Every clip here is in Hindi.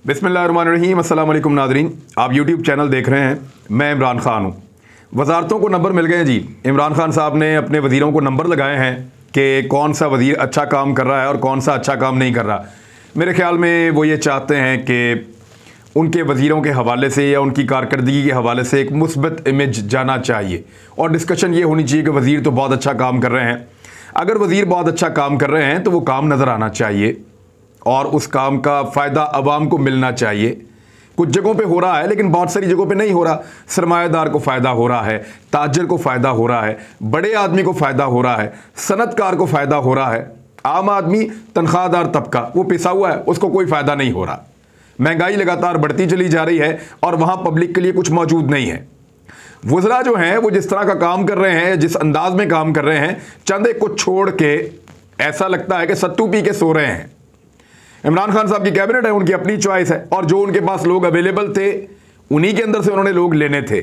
बिस्मिल्लाहिर्रहमानिर्रहीम। अस्सलाम वालेकुम नाज़रीन, आप यूट्यूब चैनल देख रहे हैं। मैं इमरान ख़ान हूँ। वज़ारतों को नंबर मिल गए हैं जी। इमरान ख़ान साहब ने अपने वज़ीरों को नंबर लगाए हैं कि कौन सा वज़ीर अच्छा काम कर रहा है और कौन सा अच्छा काम नहीं कर रहा। मेरे ख़्याल में वो ये चाहते हैं कि उनके वज़ीरों के हवाले से या उनकी कारकर्दगी के हवाले से एक मुस्बत इमेज जाना चाहिए और डिस्कशन ये होनी चाहिए कि वज़ीर तो बहुत अच्छा काम कर रहे हैं। अगर वज़ीर बहुत अच्छा काम कर रहे हैं तो वो काम नज़र आना चाहिए और उस काम का फ़ायदा अवाम को मिलना चाहिए। कुछ जगहों पे हो रहा है लेकिन बहुत सारी जगहों पे नहीं हो रहा। सरमायादार को फ़ायदा हो रहा है, ताजर को फ़ायदा हो रहा है, बड़े आदमी को फ़ायदा हो रहा है, सनतकार को फ़ायदा हो रहा है। आम आदमी, तनख्वाहदार तबका, वो पिसा हुआ है, उसको कोई फ़ायदा नहीं हो रहा। महंगाई लगातार बढ़ती चली जा रही है और वहाँ पब्लिक के लिए कुछ मौजूद नहीं है। वज़रा जो हैं वो जिस तरह का काम कर रहे हैं, जिस अंदाज में काम कर रहे हैं, चंद एक को छोड़ के ऐसा लगता है कि सत्तू पी के सो रहे हैं। इमरान खान साहब की कैबिनेट है, उनकी अपनी चॉइस है और जो उनके पास लोग अवेलेबल थे उन्हीं के अंदर से उन्होंने लोग लेने थे।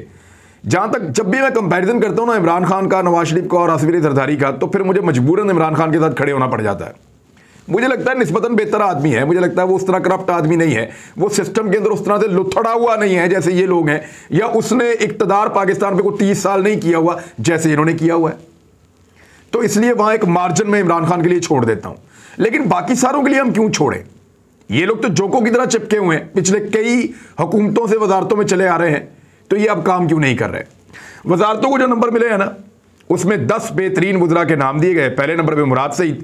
जहां तक जब भी मैं कंपैरिजन करता हूं ना इमरान खान का, नवाज शरीफ का और आसिफ अली जरदारी का, तो फिर मुझे मजबूरन इमरान खान के साथ खड़े होना पड़ जाता है। मुझे लगता है निस्बतन बेहतर आदमी है, मुझे लगता है वो उस तरह करप्ट आदमी नहीं है, वो सिस्टम के अंदर उस तरह से लुथड़ा हुआ नहीं है जैसे ये लोग हैं, या उसने इक्तदार पाकिस्तान पे कोई 30 साल नहीं किया हुआ जैसे इन्होंने किया हुआ है। तो इसलिए वहां एक मार्जिन में इमरान खान के लिए छोड़ देता हूं। लेकिन बाकी सारों के लिए हम क्यों छोड़ें? ये लोग तो जोकों की तरह चिपके हुए हैं, पिछले कई हुकूमतों से वजारतों में चले आ रहे हैं, तो ये अब काम क्यों नहीं कर रहे? वजारतों को जो नंबर मिले हैं ना, उसमें 10 बेहतरीन वज़रा के नाम दिए गए। पहले नंबर पे मुराद सईद।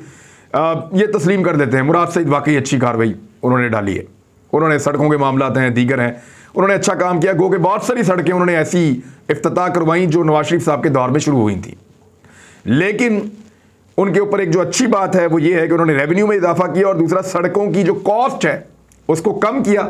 ये तस्लीम कर देते हैं, मुराद सईद वाकई अच्छी कार्रवाई उन्होंने डाली है। उन्होंने सड़कों के मामलात हैं, दीगर हैं, उन्होंने अच्छा काम किया। गो के बहुत सारी सड़कें उन्होंने ऐसी इफ्तिताह करवाई जो नवाज शरीफ साहब के दौर में शुरू हुई थी। लेकिन उनके ऊपर एक जो अच्छी बात है वो ये है कि उन्होंने रेवेन्यू में इजाफा किया और दूसरा सड़कों की जो कॉस्ट है उसको कम किया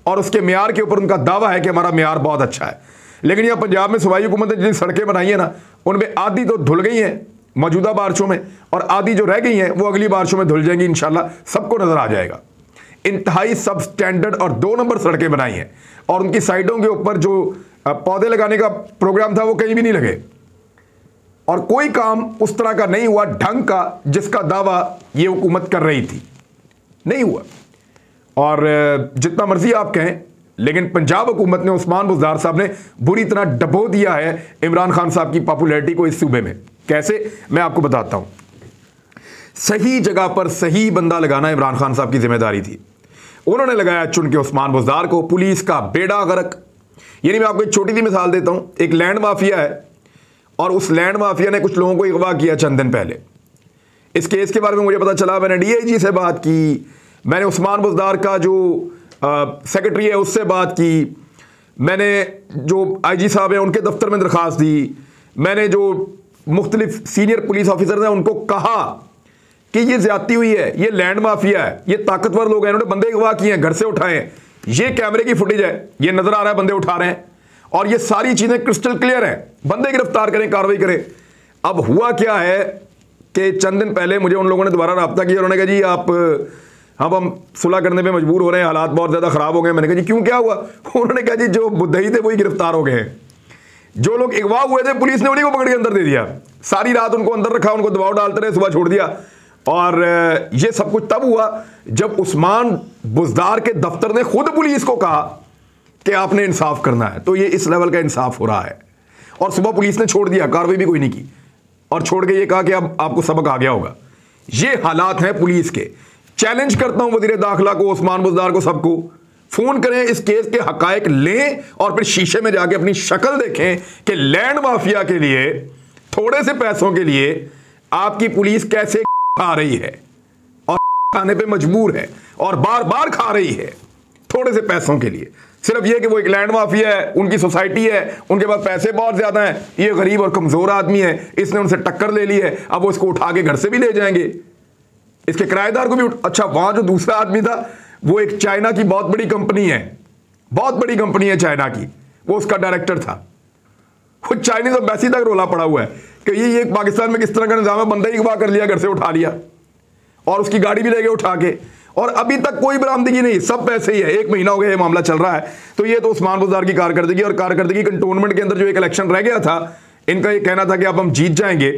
और उसके म्यार के ऊपर उनका दावा है कि हमारा म्यार बहुत अच्छा है। लेकिन यहाँ पंजाब में सूबाई हुकूमत ने जितनी सड़कें बनाई है ना, उनमें आधी तो धुल गई हैं मौजूदा बारिशों में और आधी जो रह गई हैं वो अगली बारिशों में धुल जाएंगी। इंशाल्लाह सबको नजर आ जाएगा। इंतहाई सब स्टैंडर्ड और 2 नंबर सड़कें बनाई हैं और उनकी साइडों के ऊपर जो पौधे लगाने का प्रोग्राम था वो कहीं भी नहीं लगे और कोई काम उस तरह का नहीं हुआ ढंग का जिसका दावा ये हुकूमत कर रही थी, नहीं हुआ। और जितना मर्जी आप कहें, लेकिन पंजाब हुकूमत ने, उस्मान बुज़दार साहब ने बुरी तरह डबो दिया है इमरान खान साहब की पॉपुलैरिटी को इस सूबे में। कैसे, मैं आपको बताता हूं। सही जगह पर सही बंदा लगाना इमरान खान साहब की जिम्मेदारी थी। उन्होंने लगाया चुन के उस्मान बुज़दार को। पुलिस का बेड़ा गर्क। यानी मैं आपको एक छोटी सी मिसाल देता हूं। एक लैंड माफिया है और उस लैंड माफिया ने कुछ लोगों को अगवा किया चंद दिन पहले। इस केस के बारे में मुझे पता चला, मैंने डीआईजी से बात की, मैंने उस्मान बुज़दार का जो सेक्रेटरी है उससे बात की, मैंने जो आईजी साहब हैं उनके दफ्तर में दरख्वास्त दी, मैंने जो मुख्तलिफ सीनियर पुलिस ऑफिसर हैं उनको कहा कि ये ज्यादती हुई है, ये लैंड माफिया है, ये ताकतवर लोग हैं, इन्होंने बंदे अगवा किए हैं, घर से उठाए हैं, ये कैमरे की फुटेज है, ये नजर आ रहा है बंदे उठा रहे हैं और ये सारी चीजें क्रिस्टल क्लियर हैं, बंदे गिरफ्तार करें, कार्रवाई करें। अब हुआ क्या है कि चंद दिन पहले मुझे उन लोगों ने दोबारा रब्ता किया। उन्होंने कहा जी आप हम सुलह करने पे मजबूर हो रहे हैं, हालात बहुत ज्यादा खराब हो गए। मैंने कहा जी क्यों, क्या हुआ? उन्होंने कहा जी जो मुद्दई थे वही गिरफ्तार हो गए हैं, जो लोग अगवा हुए थे पुलिस ने उन्हीं को पकड़ के अंदर दे दिया। सारी रात उनको अंदर रखा, उनको दबाव डालते रहे, सुबह छोड़ दिया। और ये सब कुछ तब हुआ जब उस्मान बुज़दार के दफ्तर ने खुद पुलिस को कहा कि आपने इंसाफ करना है। तो ये इस लेवल का इंसाफ हो रहा है और सुबह पुलिस ने छोड़ दिया, कार्रवाई भी कोई नहीं की और छोड़ के ये कहा कि अब आपको सबक आ गया होगा। ये हालात हैं पुलिस के। चैलेंज करता हूं वज़ीर दाखिला को, उस्मान बुज़दार को, सबको फोन करें, इस केस के हकायक लें और फिर शीशे में जाके अपनी शक्ल देखें कि लैंड माफिया के लिए, थोड़े से पैसों के लिए आपकी पुलिस कैसे खा रही है और खाने पे मजबूर है और बार बार खा रही है थोड़े से पैसों के लिए। सिर्फ ये कि वो एक लैंड माफिया है, उनकी सोसाइटी है, उनके पास पैसे बहुत ज्यादा हैं, ये गरीब और कमजोर आदमी है, इसने उनसे टक्कर ले ली है, अब वो इसको उठा के घर से भी ले जाएंगे, इसके किराएदार को भी अच्छा। वहां जो दूसरा आदमी था वो एक चाइना की बहुत बड़ी कंपनी है, बहुत बड़ी कंपनी है चाइना की, वो उसका डायरेक्टर था। वो चाइनीज एम्बेसी तक रोला पड़ा हुआ है कि ये पाकिस्तान में किस तरह का निजाम है, बंदा ही अगवा कर लिया, घर से उठा लिया और उसकी गाड़ी भी ले गए उठा के, और अभी तक कोई बरामदगी नहीं, सब पैसे ही है। 1 महीना हो गया ये मामला चल रहा है। तो ये तो उस्मान बुज़दार की कारकर्दगी और कारकर्दगी कंटोनमेंट के अंदर जो एक इलेक्शन रह गया था, इनका ये कहना था कि अब हम जीत जाएंगे,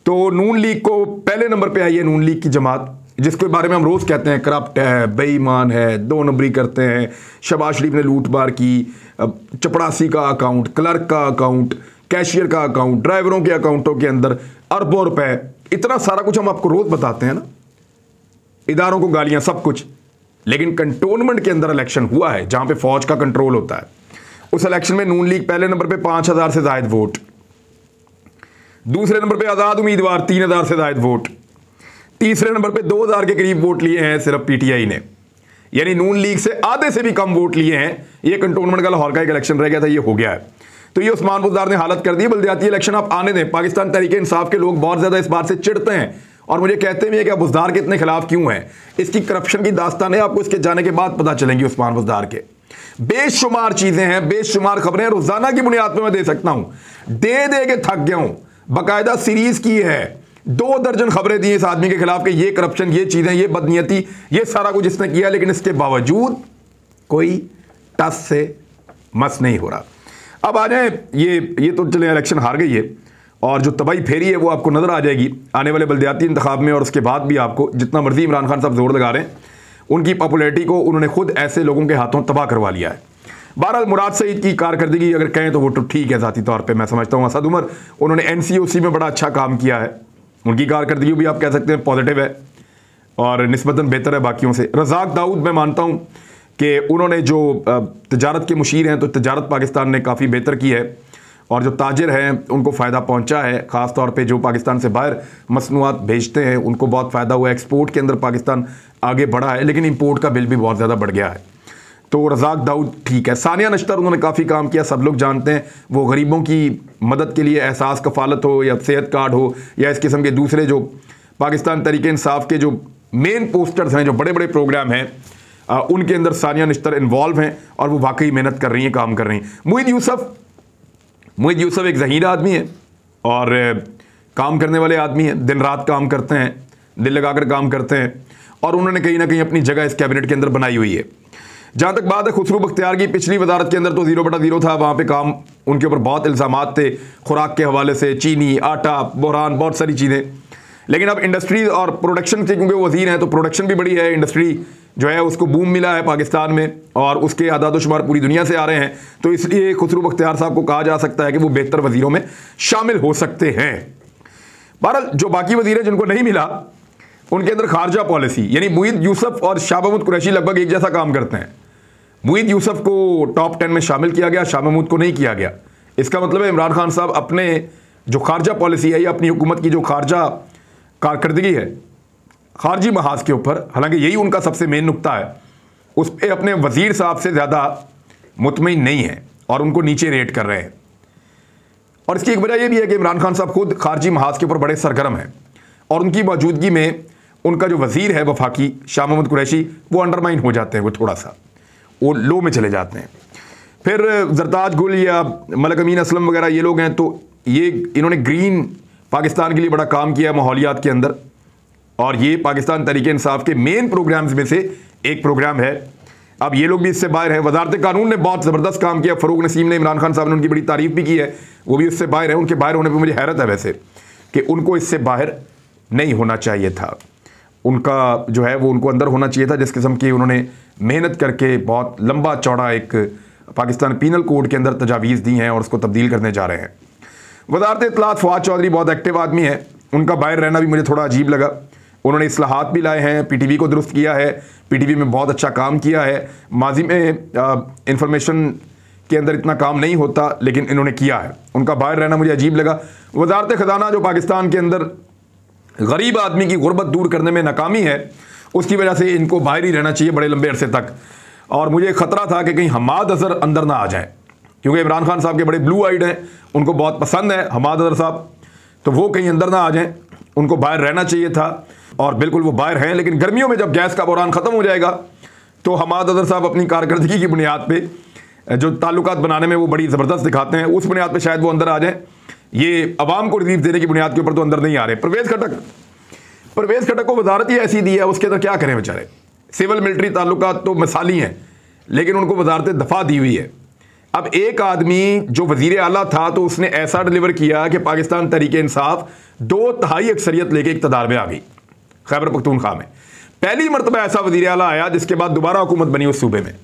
तो नून लीग को पहले नंबर पे आई है, नून लीग की जमात, जिसके बारे में हम रोज़ कहते हैं करप्ट है, बेईमान है, 2 नंबरी करते हैं, शहबाज शरीफ ने लूटमार की, चपड़ासी का अकाउंट, क्लर्क का अकाउंट, कैशियर का अकाउंट, ड्राइवरों के अकाउंटों के अंदर अरबों रुपए, इतना सारा कुछ हम आपको रोज़ बताते हैं ना, इदारों को गालियां, सब कुछ। लेकिन कंटोनमेंट के अंदर इलेक्शन हुआ है जहां पे फौज का कंट्रोल होता है, उस इलेक्शन में नून लीग पहले नंबर पे 5000 से ज्यादा वोट, दूसरे नंबर पे आजाद उम्मीदवार 3000 से ज्यादा वोट, तीसरे नंबर पे 2000 के करीब वोट लिए हैं सिर्फ पीटीआई ने, यानी नून लीग से आधे से भी कम वोट लिए हैं। ये कंटोनमेंट का लाहौर का एक इलेक्शन रह गया था, ये हो गया है। तो ये उस्मान बुज़दार ने हालत कर दी। बल्दियाती इलेक्शन आप आने दें, पाकिस्तान तहरीक इंसाफ के लोग बहुत ज्यादा इस बात से चिढ़ते हैं और मुझे कहते भी हैं कि बुज़दार के इतने खिलाफ क्यों हैं। इसकी करप्शन की दास्तान है, आपको इसके जाने के बाद पता चलेंगी। उस्मान बुज़दार के बेशुमार चीजें हैं, बेशुमार खबरें रोजाना की बुनियाद पर मैं दे सकता हूं, दे दे के थक गया हूं। बाकायदा सीरीज की है, 2 दर्जन खबरें दी इस आदमी के खिलाफ कि ये करप्शन, ये चीजें, ये बदनीयती, ये सारा कुछ इसने किया, लेकिन इसके बावजूद कोई टस से मस नहीं हो रहा। अब आ जाए, ये तो चले इलेक्शन हार गई है और जो तबाही फेरी है वो आपको नजर आ जाएगी आने वाले बल्दियाती इंतखाब में। और उसके बाद भी आपको जितना मर्जी इमरान खान साहब जोर लगा रहे हैं, उनकी पॉपुलैरिटी को उन्होंने खुद ऐसे लोगों के हाथों तबाह करवा लिया है। बहरहाल मुराद सईद की कारकर्दगी अगर कहें तो वो तो ठीक है, ज़ाती तौर पे मैं समझता हूँ। असद उमर, उन्होंने एनसीओसी में बड़ा अच्छा काम किया है, उनकी कारकर्दगी भी आप कह सकते हैं पॉजिटिव है और निस्बतन बेहतर है बाकियों से। रज़ाक दाऊद, मैं मानता हूँ कि उन्होंने जो तजारत के मुशीर हैं, तो तजारत पाकिस्तान ने काफ़ी बेहतर की है और जो ताजिर हैं उनको फ़ायदा पहुँचा है। ख़ास तौर पर जो पाकिस्तान से बाहर मसनूआत भेजते हैं उनको बहुत फ़ायदा हुआ है। एक्सपोर्ट के अंदर पाकिस्तान आगे बढ़ा है, लेकिन इम्पोर्ट का बिल भी बहुत ज़्यादा बढ़ गया है। तो रज़ाक दाऊद ठीक है। सानिया नश्तर, उन्होंने काफ़ी काम किया, सब लोग जानते हैं। वो गरीबों की मदद के लिए एहसास कफ़ालत हो या सेहत कार्ड हो या इस किस्म के दूसरे जो पाकिस्तान तहरीक इंसाफ के जो मेन पोस्टर्स हैं, जो बड़े बड़े प्रोग्राम हैं, उनके अंदर सानिया नश्तर इन्वॉल्व हैं और वो वाकई मेहनत कर रही हैं, काम कर रही हैं। मुईद यूसुफ एक ज़हीर आदमी है और काम करने वाले आदमी हैं, दिन रात काम करते हैं, दिल लगाकर काम करते हैं और उन्होंने कहीं ना कहीं अपनी जगह इस कैबिनेट के अंदर बनाई हुई है। जहाँ तक बात है खुसरू बख्तियार की, पिछली वजारत के अंदर तो 0/0 था, वहाँ पे काम उनके ऊपर बहुत इल्ज़ामात थे, खुराक के हवाले से, चीनी, आटा, बहरान, बहुत सारी चीज़ें। लेकिन अब इंडस्ट्री और प्रोडक्शन के, क्योंकि वज़ीर हैं तो प्रोडक्शन भी बड़ी है, इंडस्ट्री जो है उसको बूम मिला है पाकिस्तान में और उसके आदाद-ओ-शुमार पूरी दुनिया से आ रहे हैं। तो इसलिए खुसरू बख्तियार साहब को कहा जा सकता है कि वो बेहतर वज़ीरों में शामिल हो सकते हैं। बहरहाल जो बाकी वज़ीर हैं जिनको नहीं मिला, उनके अंदर खारजा पॉलिसी, यानी मुईद यूसुफ और शाह महमूद कुरैशी लगभग एक जैसा काम करते हैं। मुईद यूसुफ को टॉप 10 में शामिल किया गया, शाह महमूद को नहीं किया गया। इसका मतलब है इमरान खान साहब अपने जो खारजा पॉलिसी है या अपनी हुकूमत की जो खारजा कारकर्दगी है खारजी महाज के ऊपर, हालांकि यही उनका सबसे मेन नुक्ता है, उस पर अपने वज़ीर साहब से ज़्यादा मुतमईन नहीं है और उनको नीचे रेट कर रहे हैं। और इसकी एक वजह यह भी है कि इमरान खान साहब खुद खारजी महाज के ऊपर बड़े सरगर्म हैं और उनकी मौजूदगी में उनका जो वज़ीर है वफाकी, शाह महमूद कुरैशी, वो अंडरमाइन हो जाते हैं, वो थोड़ा सा वो लो में चले जाते हैं। फिर जरताज गुल या मलक अमीन असलम वगैरह ये लोग हैं, तो ये इन्होंने ग्रीन पाकिस्तान के लिए बड़ा काम किया माहौलियात के अंदर और ये पाकिस्तान तहरीक इंसाफ के मेन प्रोग्राम्स में से एक प्रोग्राम है। अब ये लोग भी इससे बाहर हैं। वजारत कानून ने बहुत ज़बरदस्त काम किया, फ़रूक नसीम ने, इमरान खान साहब ने उनकी बड़ी तारीफ भी की है, वो भी उससे बाहर है। उनके बाहर होने पर मुझे हैरत है वैसे कि उनको इससे बाहर नहीं होना चाहिए था, उनका जो है वो उनको अंदर होना चाहिए था। जिस किस्म की उन्होंने मेहनत करके बहुत लंबा चौड़ा एक पाकिस्तान पीनल कोड के अंदर तजावीज़ दी हैं और उसको तब्दील करने जा रहे हैं। वजारत इत्तलात फवाद चौधरी बहुत एक्टिव आदमी है, उनका बाहर रहना भी मुझे थोड़ा अजीब लगा। उन्होंने इस्लाहात भी लाए हैं, पीटीवी को दुरुस्त किया है, पीटीवी में बहुत अच्छा काम किया है। माजी में इंफॉर्मेशन के अंदर इतना काम नहीं होता, लेकिन इन्होंने किया है। उनका बाहर रहना मुझे अजीब लगा। वजारत ख़जाना जो पाकिस्तान के अंदर गरीब आदमी की गुर्बत दूर करने में नाकामी है, उसकी वजह से इनको बाहर ही रहना चाहिए बड़े लंबे अरसे तक। और मुझे ख़तरा था कि कहीं हमाद अज़हर अंदर ना आ जाए, क्योंकि इमरान खान साहब के बड़े ब्लू आइड हैं, उनको बहुत पसंद है हमाद अज़हर साहब, तो वो कहीं अंदर ना आ जाएं, उनको बाहर रहना चाहिए था। और बिल्कुल वो बाहर हैं, लेकिन गर्मियों में जब गैस का बहरान ख़त्म हो जाएगा तो हमाद अज़हर साहब अपनी कारकर्दगी की बुनियाद पे जो ताल्लुकात बनाने में वो बड़ी ज़बरदस्त दिखाते हैं, उस बुनियाद पे शायद वो अंदर आ जाएं। ये अवाम को रिलीफ देने की बुनियाद के ऊपर तो अंदर नहीं आ रहे। परवेज़ खटक को वजारत ही ऐसी दी है, उसके अंदर क्या करें बेचारे। सिविल मिलिट्री ताल्लुकात तो मिसाली हैं, लेकिन उनको वजारत दफ़ा दी हुई है। अब एक आदमी जो वज़ीर आला था तो उसने ऐसा डिलीवर किया कि पाकिस्तान तहरीक इंसाफ 2/3 अक्सरियत लेके इक़्तिदार में आ गई खैबर पख्तूनख्वा में। पहली मरतबा ऐसा वज़ीर आला आया जिसके बाद दोबारा हुकूमत बनी उस सूबे में।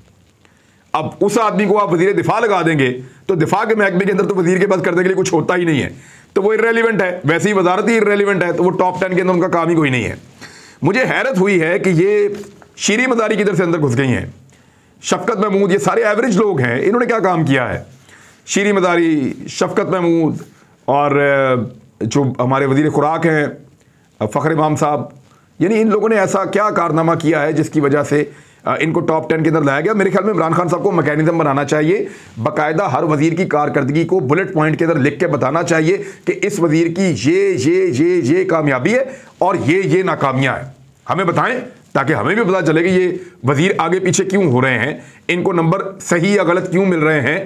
अब उस आदमी को आप वज़ीर दिफा लगा देंगे तो दिफा के महकमे के अंदर तो वज़ीर के पास करने के लिए कुछ होता ही नहीं है, तो वो इर्रेलिवेंट है, वैसे ही वजारत ही इर्रेलिवेंट है, तो वो टॉप 10 के अंदर उनका काम ही कोई नहीं है। मुझे हैरत हुई है कि ये शीरी मदारी किधर से अंदर घुस गई हैं, शफकत महमूद, ये सारे एवरेज लोग हैं, इन्होंने क्या काम किया है? शीरी मदारी, शफकत महमूद और जो हमारे वज़ीर खुराक हैं फ़खर इमाम साहब, यानी इन लोगों ने ऐसा क्या कारनामा किया है जिसकी वजह से इनको टॉप 10 के अंदर लाया गया। मेरे ख्याल में इमरान खान साहब को मैकेनिज्म बनाना चाहिए, बाकायदा हर वज़ीर की कारकर्दगी को बुलेट पॉइंट के अंदर लिख के बताना चाहिए कि इस वज़ीर की ये कामयाबी है और ये नाकामियाँ हैं, हमें बताएं ताकि हमें भी पता चले कि ये वज़ीर आगे पीछे क्यों हो रहे हैं, इनको नंबर सही या गलत क्यों मिल रहे हैं।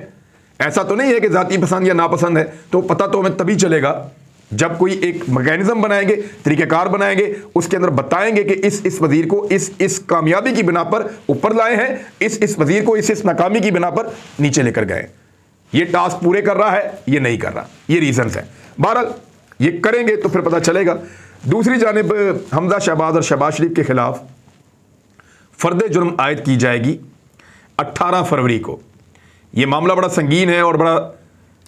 ऐसा तो नहीं है कि ज़ाती पसंद या नापसंद है, तो पता तो हमें तभी चलेगा जब कोई एक मैकेनिज्म बनाएंगे, तरीक़ेकार बनाएंगे, उसके अंदर बताएंगे कि इस वज़ीर को इस कामयाबी की बिना पर ऊपर लाए हैं, इस वज़ीर को इस नाकामी की बिना पर नीचे लेकर गए। ये टास्क पूरे कर रहा है, ये नहीं कर रहा, ये रीजंस हैं। बहरहाल ये करेंगे तो फिर पता चलेगा। दूसरी जानिब हमजा शहबाज और शहबाज शरीफ के खिलाफ फ़र्द जुर्म आयद की जाएगी 18 फरवरी को। यह मामला बड़ा संगीन है और बड़ा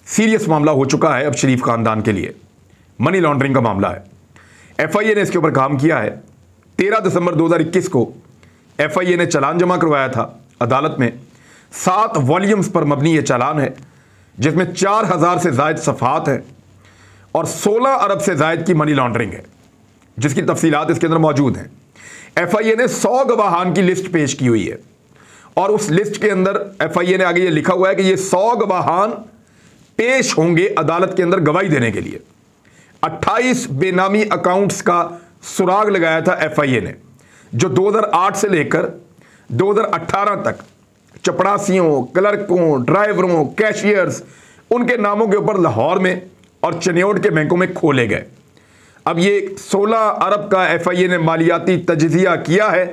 सीरियस मामला हो चुका है अब शरीफ ख़ानदान के लिए, मनी लॉन्ड्रिंग का मामला है। FIA ने इसके ऊपर काम किया है। 13 दिसंबर 2021 को FIA ने चालान जमा करवाया था अदालत में। 7 वॉल्यूम्स पर मबनी ये चालान है जिसमें 4000 से ज़ायद सफ़ात हैं और 16 अरब से ज़ायद की मनी लॉन्ड्रिंग है, जिसकी तफसीलात इसके अंदर मौजूद हैं। FIA ने 100 गवाहान की लिस्ट पेश की हुई है और उस लिस्ट के अंदर FIA ने आगे ये लिखा हुआ है कि ये 100 गवाहान पेश होंगे अदालत के अंदर गवाही देने के लिए। 28 बेनामी अकाउंट्स का सुराग लगाया था FIA ने, जो 2008 से लेकर 2018 तक चपड़ासियों, क्लर्कों, ड्राइवरों, कैशियर्स, उनके नामों के ऊपर लाहौर में और चनियोट के बैंकों में खोले गए। अब ये 16 अरब का FIA ने मालियाती तजज़िया किया है।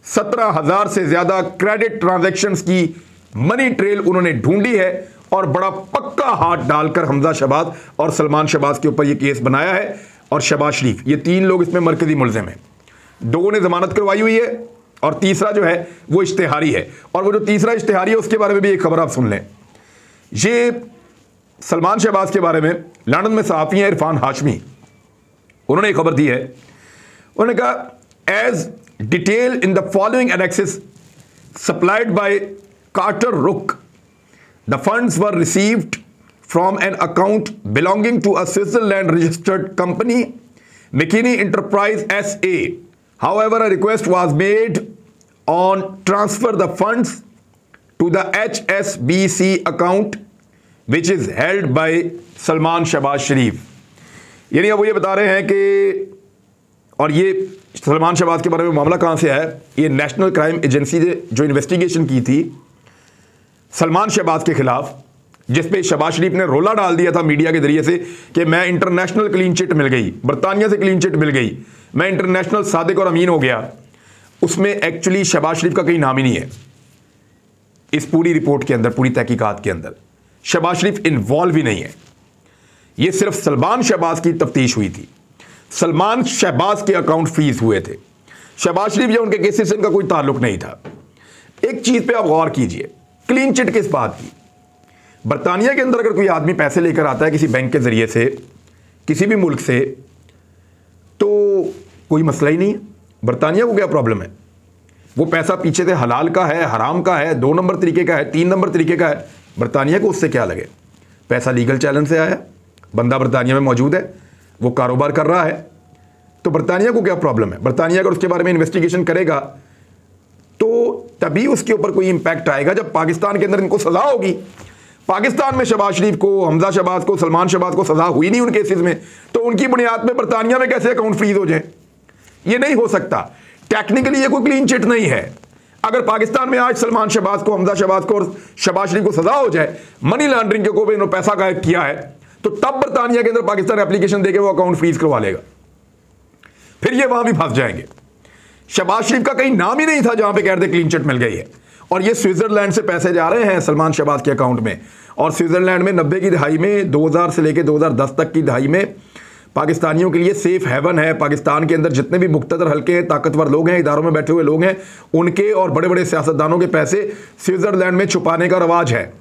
17,000 से ज़्यादा क्रेडिट ट्रांजैक्शंस की मनी ट्रेल उन्होंने ढूंढी है और बड़ा पक्का हाथ डालकर हमजा शहबाज और सलमान शहबाज के ऊपर यह केस बनाया है। और शहबाज शरीफ, ये 3 लोग इसमें मरकजी मुलज़िम हैं। 2 ने ज़मानत करवाई हुई है और तीसरा जो है वो इश्तिहारी है। और वो जो तीसरा इश्तिहारी है उसके बारे में भी एक खबर आप सुन लें। ये सलमान शहबाज के बारे में लंदन में सहाफ़ी हैं इरफान हाशमी, उन्होंने एक खबर दी है। उन्होंने कहा as detail in the following annexes supplied by Carter Ruck, the funds were received from an account belonging to a Switzerland registered company McKinney Enterprise SA. However, a request was made on transfer the funds to the HSBC account which is held by Salman Shahbaz Sharif. यानी अब वो ये बता रहे हैं कि, और ये सलमान शहबाज के बारे में मामला कहाँ से है, ये नेशनल क्राइम एजेंसी ने जो इन्वेस्टिगेशन की थी सलमान शहबाज के खिलाफ, जिसपे शहबाज शरीफ ने रोला डाल दिया था मीडिया के जरिए से कि मैं इंटरनेशनल क्लीन चिट मिल गई, बरतानिया से क्लीन चिट मिल गई, मैं इंटरनेशनल सादिक और अमीन हो गया। उसमें एक्चुअली शहबाज शरीफ का कहीं नाम ही नहीं है इस पूरी रिपोर्ट के अंदर, पूरी तहकीकात के अंदर शहबाज शरीफ इन्वॉल्व ही नहीं है। यह सिर्फ सलमान शहबाज की तफ्तीश हुई थी, सलमान शहबाज के अकाउंट फ्रीज हुए थे, शहबाज शरीफ या उनके केसेस से इनका कोई ताल्लुक नहीं था। एक चीज पे आप गौर कीजिए, क्लीन चिट किस बात की? बरतानिया के अंदर अगर कोई आदमी पैसे लेकर आता है किसी बैंक के जरिए से किसी भी मुल्क से, तो कोई मसला ही नहीं है। बरतानिया को क्या प्रॉब्लम है? वो पैसा पीछे से हलाल का है, हराम का है, 2 नंबर तरीके का है, 3 नंबर तरीके का है, बरतानिया को उससे क्या लगे? पैसा लीगल चैलेंज से आया, बंदा बरतानिया में मौजूद है, वो कारोबार कर रहा है, तो बरतानिया को क्या प्रॉब्लम है? बरतानिया अगर उसके बारे में इन्वेस्टिगेशन करेगा तो तभी उसके ऊपर कोई इंपैक्ट आएगा जब पाकिस्तान के अंदर इनको सजा होगी। पाकिस्तान में शहबाज शरीफ को, हमजा शहबाज को, सलमान शहबाज को सजा हुई नहीं उन केसेस में, तो उनकी बुनियाद में बरतानिया में कैसे अकाउंट फ्रीज हो जाए? ये नहीं हो सकता। टेक्निकली ये कोई क्लीन चिट नहीं है। अगर पाकिस्तान में आज सलमान शहबाज को, हमजा शहबाज को और शहबाज शरीफ को सजा हो जाए मनी लॉन्ड्रिंग के ऊपर इन्होंने पैसा गायब किया है, तो तब बरतानिया के अंदर पाकिस्तान एप्लीकेशन देके वो अकाउंट फ्रीज करवा लेगा, फिर ये वहां भी फंस जाएंगे। शहबाज शरीफ का कहीं नाम ही नहीं था जहां पे कह रहे थे क्लीन चिट मिल गई है, और ये स्विट्जरलैंड से पैसे जा रहे हैं सलमान शहबाज के अकाउंट में। और स्विट्जरलैंड में 90 की दहाई में, 2000 से लेकर 2010 तक की दहाई में पाकिस्तानियों के लिए सेफ हेवन है। पाकिस्तान के अंदर जितने भी मुख्तदर हल्के हैं, ताकतवर लोग हैं, इदारों में बैठे हुए लोग हैं, उनके और बड़े बड़े सियासतदानों के पैसे स्विट्जरलैंड में छुपाने का रवाज है।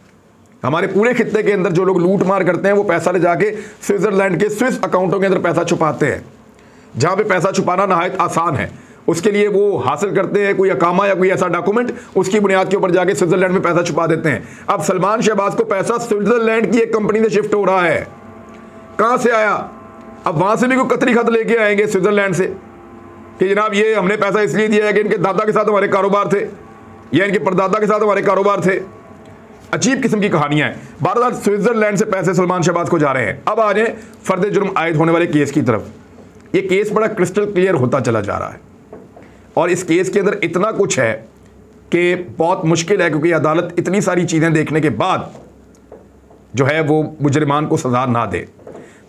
हमारे पूरे खित्ते के अंदर जो लोग लूट मार करते हैं वो पैसा ले जाके स्विट्जरलैंड के स्विस अकाउंटों के अंदर पैसा छुपाते हैं, जहां पे पैसा छुपाना नहायत आसान है। उसके लिए वो हासिल करते हैं कोई अकामा या कोई ऐसा डॉक्यूमेंट, उसकी बुनियाद के ऊपर जाके स्विट्जरलैंड में पैसा छुपा देते हैं। अब सलमान शहबाज को पैसा स्विट्जरलैंड की एक कंपनी से शिफ्ट हो रहा है। कहां से आया? अब वहां से भी कोई कतरी खत लेके आएंगे स्विट्जरलैंड से कि जनाब ये हमने पैसा इसलिए दिया है कि इनके दादा के साथ हमारे कारोबार थे या इनके परदादा के साथ हमारे कारोबार थे। अजीब किस्म की कहानियां हैं। बार-बार स्विट्जरलैंड से पैसे सलमान शहबाज को जा रहे हैं। अब आ जाए फर्द जुर्म आयद होने वाले केस की तरफ। ये केस बड़ा क्रिस्टल क्लियर होता चला जा रहा है और इस केस के अंदर इतना कुछ है कि बहुत मुश्किल है, क्योंकि अदालत इतनी सारी चीज़ें देखने के बाद जो है वो मुजरिमान को सजा ना दे।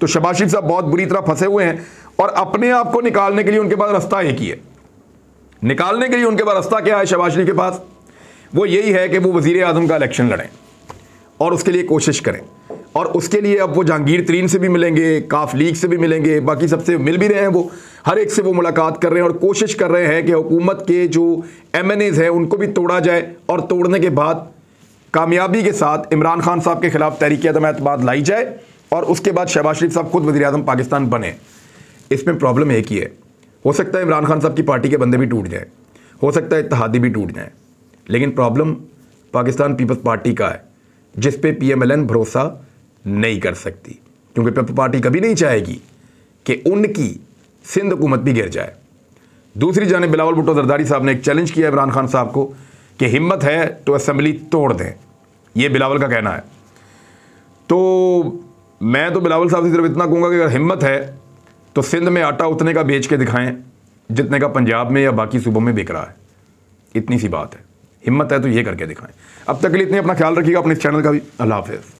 तो शहबाज शरीफ साहब बहुत बुरी तरह फंसे हुए हैं और अपने आप को निकालने के लिए उनके पास रास्ता एक ही है। निकालने के लिए उनके पास रास्ता क्या है शहबाज शरीफ के पास? वो यही है कि वो वज़ीर आज़म का इलेक्शन लड़ें और उसके लिए कोशिश करें। और उसके लिए अब वो जहांगीर तरीन से भी मिलेंगे, काफ लीग से भी मिलेंगे, बाकी सबसे मिल भी रहे हैं। वो हर एक से वो मुलाकात कर रहे हैं और कोशिश कर रहे हैं कि हुकूमत के जो MNAs हैं उनको भी तोड़ा जाए और तोड़ने के बाद कामयाबी के साथ इमरान खान साहब के खिलाफ तहरीक अदम एतमाद लाई जाए और उसके बाद शहबाज शरीफ साहब खुद वज़ीर आज़म पाकिस्तान बने। इसमें प्रॉब्लम एक ही है, हो सकता है इमरान खान साहब की पार्टी के बंदे भी टूट जाए, हो सकता है इत्तेहादी भी टूट जाए, लेकिन प्रॉब्लम पाकिस्तान पीपल्स पार्टी का है जिस पे PMLN भरोसा नहीं कर सकती, क्योंकि पीपल्स पार्टी कभी नहीं चाहेगी कि उनकी सिंध हुकूमत भी गिर जाए। दूसरी जानिब बिलावल भुट्टो जरदारी साहब ने एक चैलेंज किया इमरान खान साहब को कि हिम्मत है तो असेंबली तोड़ दें, ये बिलावल का कहना है। तो मैं तो बिलावल साहब से सिर्फ इतना कहूँगा कि अगर हिम्मत है तो सिंध में आटा उतने का बेच के दिखाएं जितने का पंजाब में या बाकी सूबों में बिक रहा है। इतनी सी बात है, हिम्मत है तो ये करके दिखाएं। अब तक के लिए इतने, अपना ख्याल रखिएगा, अपने इस चैनल का भी। अल्लाह हाफ़िज़।